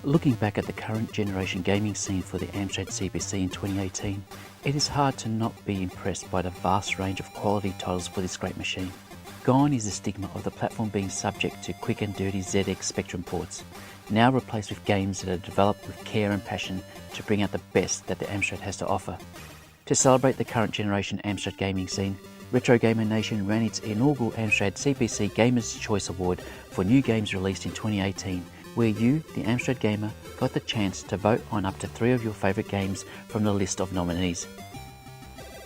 Looking back at the current generation gaming scene for the Amstrad CPC in 2018, it is hard to not be impressed by the vast range of quality titles for this great machine. Gone is the stigma of the platform being subject to quick and dirty ZX Spectrum ports, now replaced with games that are developed with care and passion to bring out the best that the Amstrad has to offer. To celebrate the current generation Amstrad gaming scene, Retro Gamer Nation ran its inaugural Amstrad CPC Gamers' Choice Award for new games released in 2018, where you, the Amstrad gamer, got the chance to vote on up to 3 of your favourite games from the list of nominees.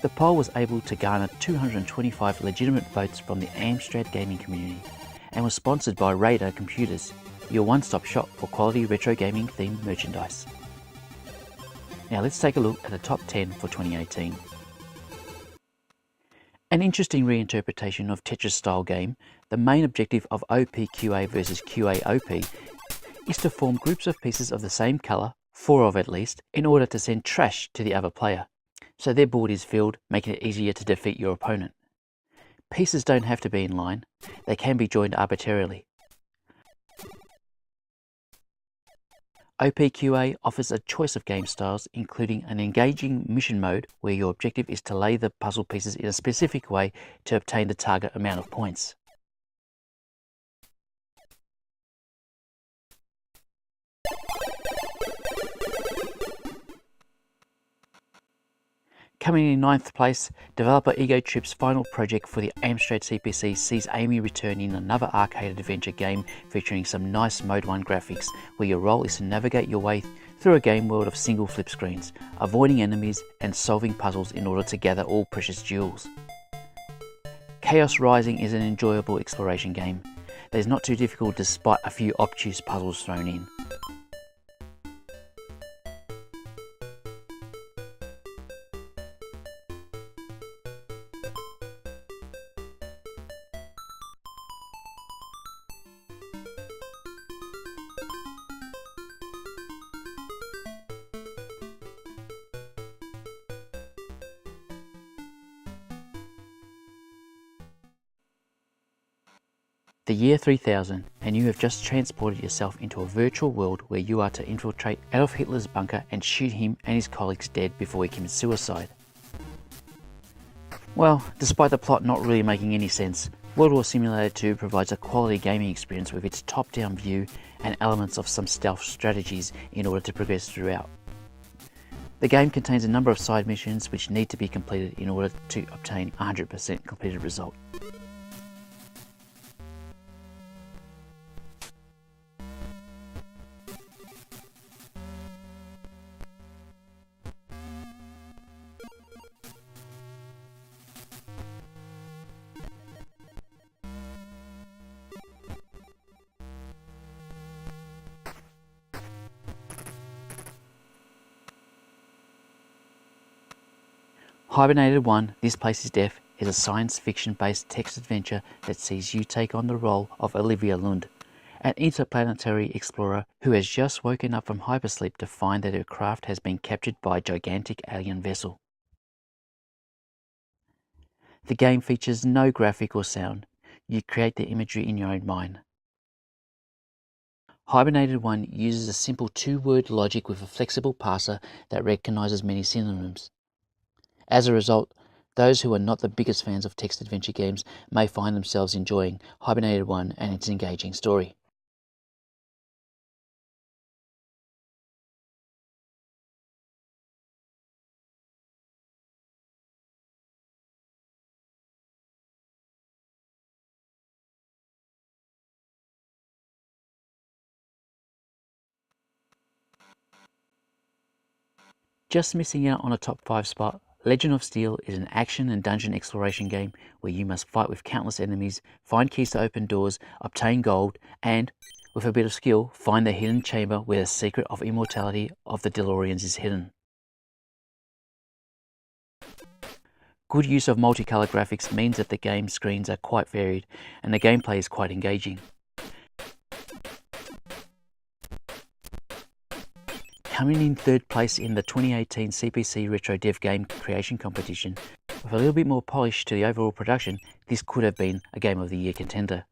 The poll was able to garner 225 legitimate votes from the Amstrad gaming community and was sponsored by Radar Computers, your one-stop shop for quality retro gaming themed merchandise. Now let's take a look at the top 10 for 2018. An interesting reinterpretation of Tetris style game, the main objective of OPQA versus QAOP is to form groups of pieces of the same colour, 4 of at least, in order to send trash to the other player, so their board is filled, making it easier to defeat your opponent. Pieces don't have to be in line, they can be joined arbitrarily. OPQA offers a choice of game styles, including an engaging mission mode where your objective is to lay the puzzle pieces in a specific way to obtain the target amount of points. Coming in 9th place, developer Ego Trip's final project for the Amstrad CPC sees Amy return in another arcade adventure game featuring some nice Mode 1 graphics, where your role is to navigate your way through a game world of single flip screens, avoiding enemies and solving puzzles in order to gather all precious jewels. Chaos Rising is an enjoyable exploration game that is not too difficult despite a few obtuse puzzles thrown in. The year 3000, and you have just transported yourself into a virtual world where you are to infiltrate Adolf Hitler's bunker and shoot him and his colleagues dead before he commits suicide. Well, despite the plot not really making any sense, World War Simulator 2 provides a quality gaming experience with its top-down view and elements of some stealth strategies in order to progress throughout. The game contains a number of side missions which need to be completed in order to obtain a 100% completed result. Hibernated 1, This Place is Death, is a science fiction based text adventure that sees you take on the role of Olivia Lund, an interplanetary explorer who has just woken up from hypersleep to find that her craft has been captured by a gigantic alien vessel. The game features no graphic or sound. You create the imagery in your own mind. Hibernated 1 uses a simple 2-word logic with a flexible parser that recognizes many synonyms. As a result, those who are not the biggest fans of text adventure games may find themselves enjoying Hibernated 1 and its engaging story. Just missing out on a top 5 spot, Legend of Steel is an action and dungeon exploration game where you must fight with countless enemies, find keys to open doors, obtain gold, and, with a bit of skill, find the hidden chamber where the secret of immortality of the DeLoreans is hidden. Good use of multicolour graphics means that the game screens are quite varied and the gameplay is quite engaging. Coming in 3rd place in the 2018 CPC Retro Dev Game Creation Competition, with a little bit more polish to the overall production, this could have been a Game of the Year contender.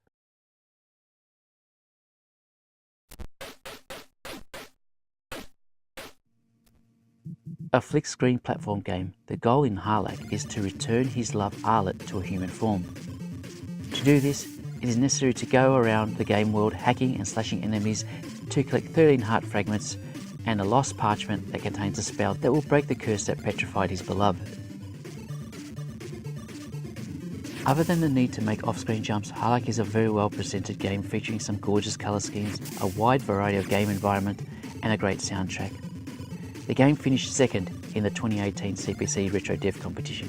A flick-screen platform game, the goal in Harlack is to return his love Arlet to a human form. To do this, it is necessary to go around the game world hacking and slashing enemies to collect 13 heart fragments and a lost parchment that contains a spell that will break the curse that petrified his beloved. Other than the need to make off-screen jumps, Harlack is a very well presented game featuring some gorgeous colour schemes, a wide variety of game environment and a great soundtrack. The game finished second in the 2018 CPC Retro Dev competition.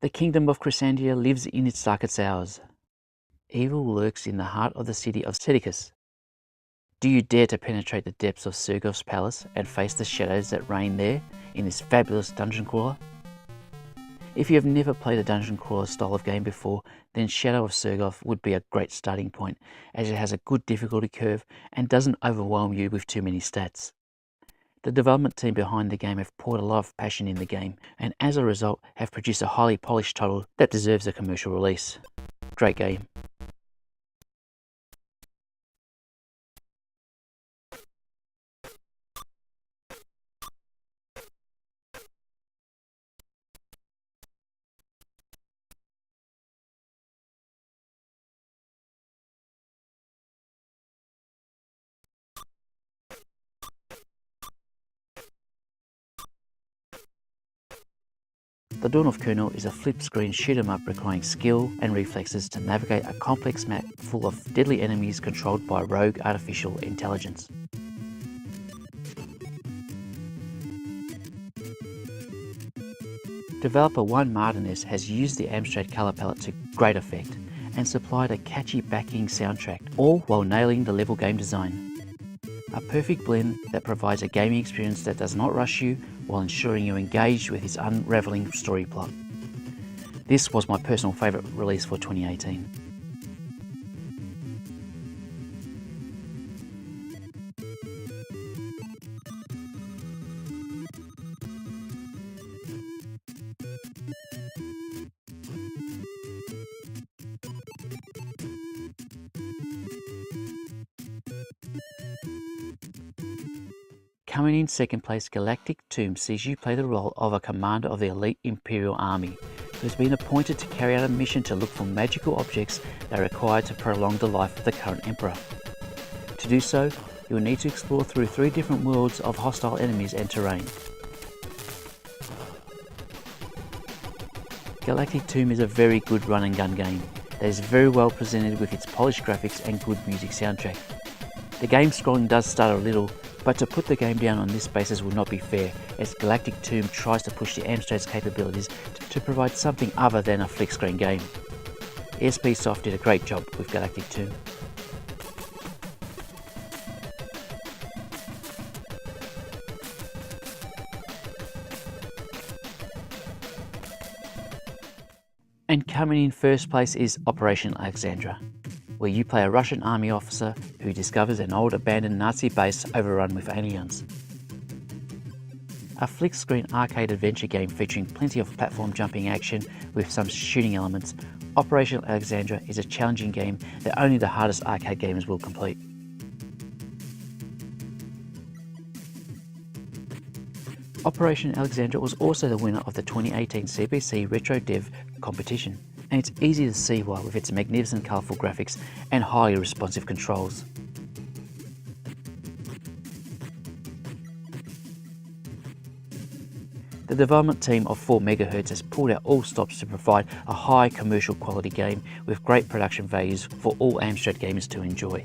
The kingdom of Chrysandia lives in its darkest hours. Evil lurks in the heart of the city of Sedicus. Do you dare to penetrate the depths of Sir Gough's palace and face the shadows that reign there in this fabulous dungeon crawler? If you have never played a dungeon crawler style of game before, then Shadow of Sir Gough would be a great starting point, as it has a good difficulty curve and doesn't overwhelm you with too many stats. The development team behind the game have poured a lot of passion in the game, and as a result have produced a highly polished title that deserves a commercial release. Great game. The Dawn of Kernel is a flip-screen shoot-'em-up requiring skill and reflexes to navigate a complex map full of deadly enemies controlled by rogue artificial intelligence. Developer Juan Martinez has used the Amstrad colour palette to great effect and supplied a catchy backing soundtrack, all while nailing the level game design. A perfect blend that provides a gaming experience that does not rush you while ensuring you're engaged with his unravelling story plot. This was my personal favourite release for 2018. Coming in second place, Galactic Tomb sees you play the role of a commander of the elite Imperial army who has been appointed to carry out a mission to look for magical objects that are required to prolong the life of the current Emperor. To do so, you will need to explore through 3 different worlds of hostile enemies and terrain. Galactic Tomb is a very good run and gun game that is very well presented with its polished graphics and good music soundtrack. The game scrolling does stutter a little, but to put the game down on this basis would not be fair, as Galactic Tomb tries to push the Amstrad's capabilities to provide something other than a flick screen game. ESP Soft did a great job with Galactic Tomb. And coming in first place is Operation Alexandre, where you play a Russian army officer who discovers an old abandoned Nazi base overrun with aliens. A flick-screen arcade adventure game featuring plenty of platform jumping action with some shooting elements, Operation Alexandre is a challenging game that only the hardest arcade gamers will complete. Operation Alexandre was also the winner of the 2018 CPC Retro Dev competition, and it's easy to see why with its magnificent colourful graphics and highly responsive controls. The development team of 4MHz has pulled out all stops to provide a high commercial quality game with great production values for all Amstrad gamers to enjoy.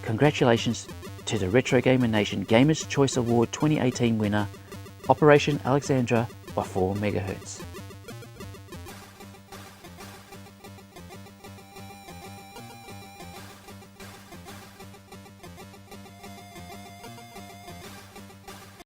Congratulations to the Retro Gamer Nation Gamers' Choice Award 2018 winner, Operation Alexandre by 4MHz.